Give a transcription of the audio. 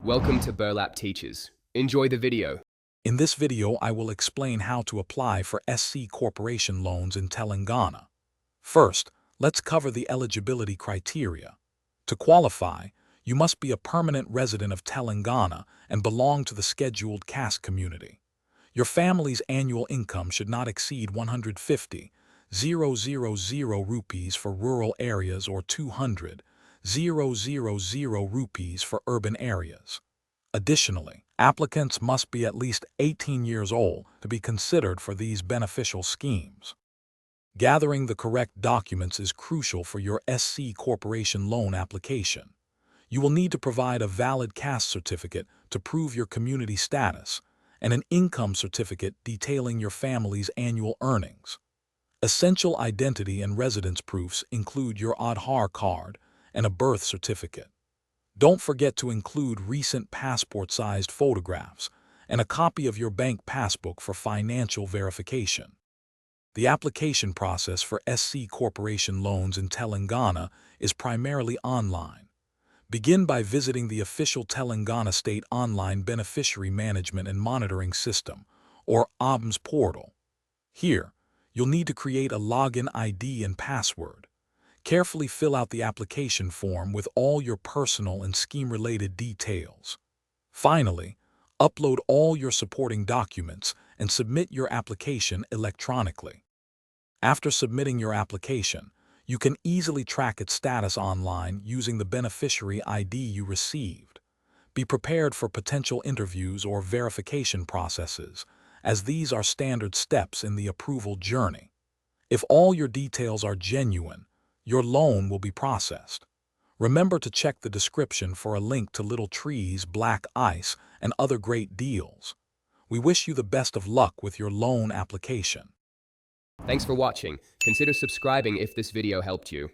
Welcome to Burlap Teachers. Enjoy the video. In this video, I will explain how to apply for SC Corporation loans in Telangana. First, let's cover the eligibility criteria. To qualify, you must be a permanent resident of Telangana and belong to the scheduled caste community. Your family's annual income should not exceed 150,000 rupees for rural areas or 200,000 rupees for urban areas. Additionally, applicants must be at least 18 years old to be considered for these beneficial schemes. Gathering the correct documents is crucial for your SC Corporation loan application. You will need to provide a valid caste certificate to prove your community status and an income certificate detailing your family's annual earnings. Essential identity and residence proofs include your Aadhaar card and a birth certificate. Don't forget to include recent passport-sized photographs and a copy of your bank passbook for financial verification. The application process for SC Corporation loans in Telangana is primarily online. Begin by visiting the official Telangana State Online Beneficiary Management and Monitoring System, or OBMS portal. Here, you'll need to create a login ID and password. Carefully fill out the application form with all your personal and scheme-related details. Finally, upload all your supporting documents and submit your application electronically. After submitting your application, you can easily track its status online using the beneficiary ID you received. Be prepared for potential interviews or verification processes, as these are standard steps in the approval journey. If all your details are genuine, your loan will be processed. Remember to check the description for a link to Little Trees, Black Ice, and other great deals. We wish you the best of luck with your loan application. Thanks for watching. Consider subscribing if this video helped you.